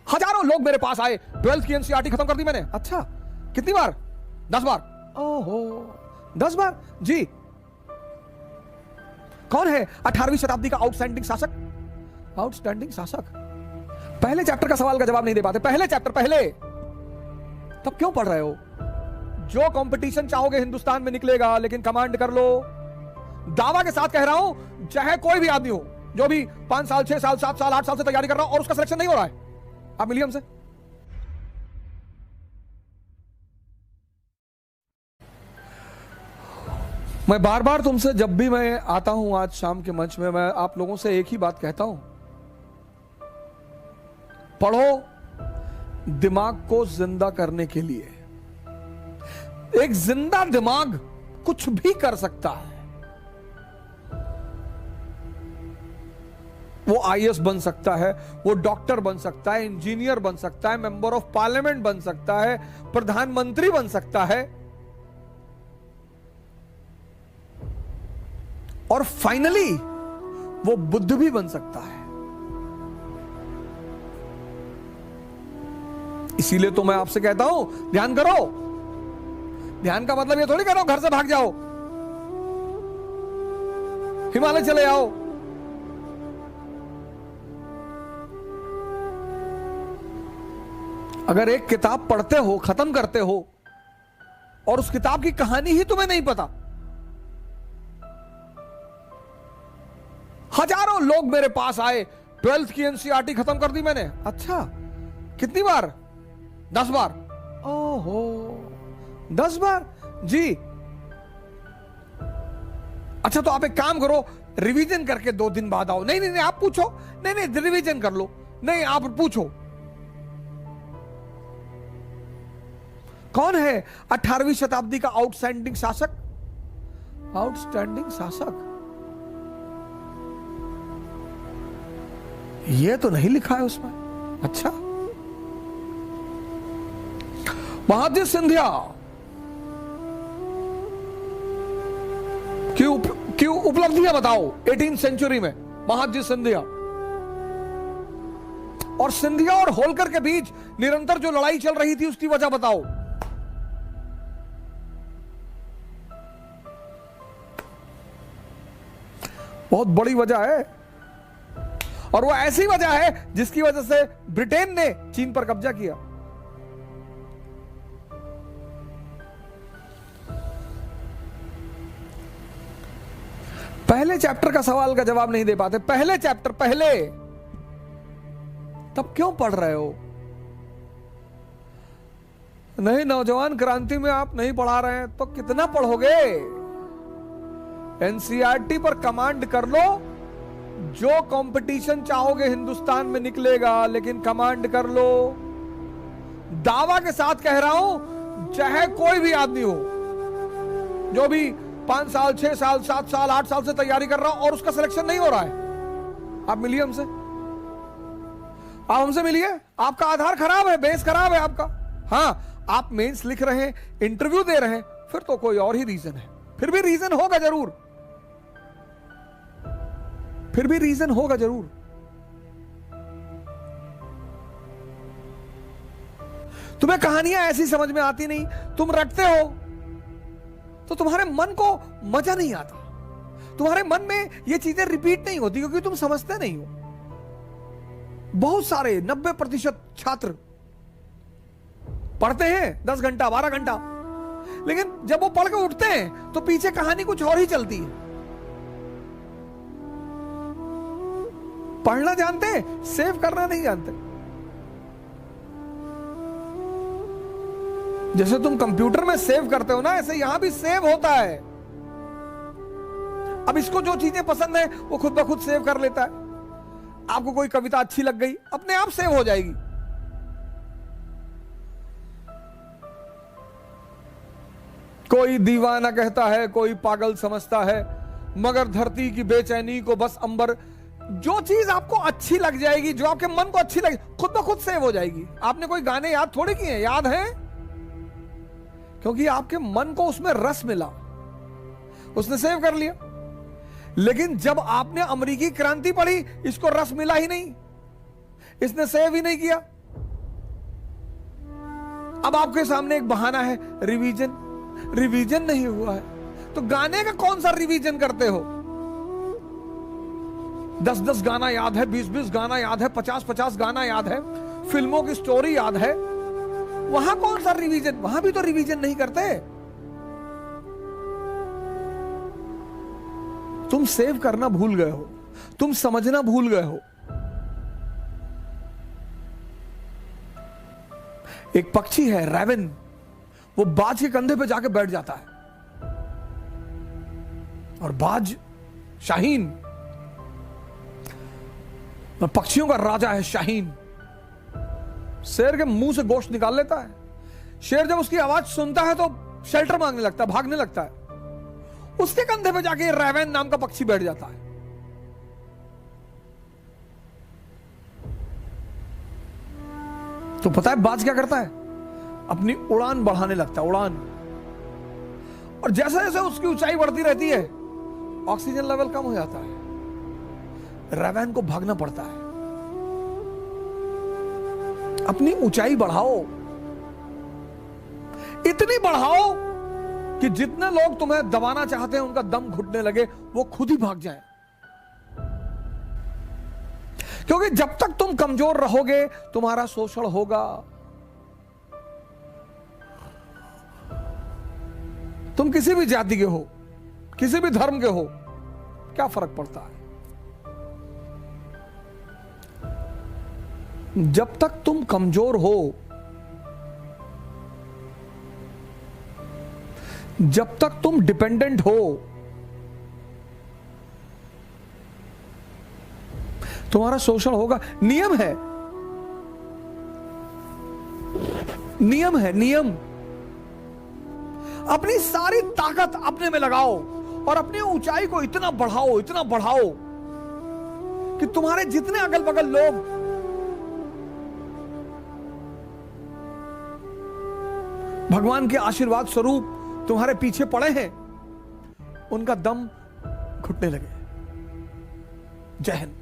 हजारों लोग मेरे पास आए, 12th की एनसीईआरटी खत्म कर दी मैंने। अच्छा, कितनी बार? 10 बार। ओहो, 10 बार? जी। कौन है 18वीं शताब्दी का आउटस्टैंडिंग शासक? आउटस्टैंडिंग शासक? पहले चैप्टर का सवाल का जवाब नहीं दे पाते। पहले चैप्टर, पहले। तब क्यों पढ़ रहे हो? जो कंपटीशन चाहोगे हिंदुस्तान में निकलेगा, लेकिन कमांड कर लो। दावा के साथ कह रहा हूं, चाहे कोई भी आदमी हो जो भी 5 साल, 6 साल, 7 साल, 8 साल से तैयारी कर रहा हो और उसका सिलेक्शन नहीं हो रहा है, आप मिलिए हमसे। मैं बार बार तुमसे, जब भी मैं आता हूं आज शाम के मंच में, मैं आप लोगों से एक ही बात कहता हूं, पढ़ो दिमाग को जिंदा करने के लिए। एक जिंदा दिमाग कुछ भी कर सकता है। वो आईएएस बन सकता है, वो डॉक्टर बन सकता है, इंजीनियर बन सकता है, मेंबर ऑफ पार्लियामेंट बन सकता है, प्रधानमंत्री बन सकता है, और फाइनली वो बुद्ध भी बन सकता है। इसीलिए तो मैं आपसे कहता हूं, ध्यान करो। ध्यान का मतलब ये थोड़ी करो घर से भाग जाओ, हिमालय चले आओ। अगर एक किताब पढ़ते हो, खत्म करते हो, और उस किताब की कहानी ही तुम्हें नहीं पता, हजारों लोग मेरे पास आए, 12th की एनसीईआरटी खत्म कर दी मैंने। अच्छा, कितनी बार? 10 बार। ओहो, 10 बार? जी। अच्छा, तो आप एक काम करो, रिवीजन करके 2 दिन बाद आओ। नहीं नहीं नहीं, आप पूछो। नहीं नहीं, रिवीजन कर लो। नहीं, आप पूछो। कौन है 18वीं शताब्दी का आउटस्टैंडिंग शासक? आउटस्टैंडिंग शासक? ये तो नहीं लिखा है उसमें। अच्छा, महादजी सिंधिया की उपलब्धियां बताओ 18th सेंचुरी में। महादजी सिंधिया और सिंधिया और होलकर के बीच निरंतर जो लड़ाई चल रही थी, उसकी वजह बताओ। बहुत बड़ी वजह है, और वो ऐसी वजह है जिसकी वजह से ब्रिटेन ने चीन पर कब्जा किया। पहले चैप्टर का सवाल का जवाब नहीं दे पाते। पहले चैप्टर, पहले। तब क्यों पढ़ रहे हो? नहीं, नौजवान क्रांति में आप नहीं पढ़ा रहे हैं तो कितना पढ़ोगे? एनसीईआरटी पर कमांड कर लो। जो कंपटीशन चाहोगे हिंदुस्तान में निकलेगा, लेकिन कमांड कर लो। दावा के साथ कह रहा हूं, चाहे कोई भी आदमी हो जो भी 5 साल, 6 साल, 7 साल, 8 साल से तैयारी कर रहा हो और उसका सिलेक्शन नहीं हो रहा है, आप मिलिए हमसे। आप हमसे मिलिए। आपका आधार खराब है, बेस खराब है आपका। हाँ, आप मेंस लिख रहे हैं, इंटरव्यू दे रहे हैं, फिर तो कोई और ही रीजन है। फिर भी रीजन होगा जरूर, फिर भी रीजन होगा जरूर। तुम्हें कहानियां ऐसी समझ में आती नहीं, तुम रटते हो तो तुम्हारे मन को मजा नहीं आता, तुम्हारे मन में ये चीजें रिपीट नहीं होती, क्योंकि तुम समझते नहीं हो। बहुत सारे 90% छात्र पढ़ते हैं 10 घंटा, 12 घंटा, लेकिन जब वो पढ़ के उठते हैं तो पीछे कहानी कुछ और ही चलती है। पढ़ना जानते हैं, सेव करना नहीं जानते। जैसे तुम कंप्यूटर में सेव करते हो ना, ऐसे यहां भी सेव होता है। अब इसको जो चीजें पसंद है वो खुद ब खुद सेव कर लेता है। आपको कोई कविता अच्छी लग गई, अपने आप सेव हो जाएगी। कोई दीवाना कहता है, कोई पागल समझता है, मगर धरती की बेचैनी को बस अंबर। जो चीज आपको अच्छी लग जाएगी, जो आपके मन को अच्छी लगे, खुद ब खुद सेव हो जाएगी। आपने कोई गाने याद थोड़ी किए हैं, याद हैं, क्योंकि आपके मन को उसमें रस मिला, उसने सेव कर लिया। लेकिन जब आपने अमेरिकी क्रांति पढ़ी, इसको रस मिला ही नहीं, इसने सेव ही नहीं किया। अब आपके सामने एक बहाना है, रिवीजन नहीं हुआ है। तो गाने का कौन सा रिवीजन करते हो? 10-10 गाना याद है, 20-20 गाना याद है, 50-50 गाना याद है, फिल्मों की स्टोरी याद है, वहां कौन सा रिवीजन? वहां भी तो रिवीजन नहीं करते। तुम सेव करना भूल गए हो, तुम समझना भूल गए हो। एक पक्षी है रैवन, वो बाज के कंधे पे जाके बैठ जाता है, और बाज शाहीन, पक्षियों का राजा है शाहीन, शेर के मुंह से गोश्त निकाल लेता है। शेर जब उसकी आवाज सुनता है तो शेल्टर मांगने लगता है, भागने लगता है। उसके कंधे पे जाके रैवन नाम का पक्षी बैठ जाता है। तो पता है बाज क्या करता है? अपनी उड़ान बढ़ाने लगता है, उड़ान। और जैसे जैसे उसकी ऊंचाई बढ़ती रहती है, ऑक्सीजन लेवल कम हो जाता है, रैवन को भागना पड़ता है। अपनी ऊंचाई बढ़ाओ, इतनी बढ़ाओ कि जितने लोग तुम्हें दबाना चाहते हैं उनका दम घुटने लगे, वो खुद ही भाग जाए। क्योंकि जब तक तुम कमजोर रहोगे तुम्हारा शोषण होगा। तुम किसी भी जाति के हो, किसी भी धर्म के हो, क्या फर्क पड़ता है? जब तक तुम कमजोर हो, जब तक तुम डिपेंडेंट हो, तुम्हारा शोषण होगा। नियम है, नियम है, नियम। अपनी सारी ताकत अपने में लगाओ और अपनी ऊंचाई को इतना बढ़ाओ, इतना बढ़ाओ कि तुम्हारे जितने अगल बगल लोग भगवान के आशीर्वाद स्वरूप तुम्हारे पीछे पड़े हैं, उनका दम घुटने लगे। जय हिंद।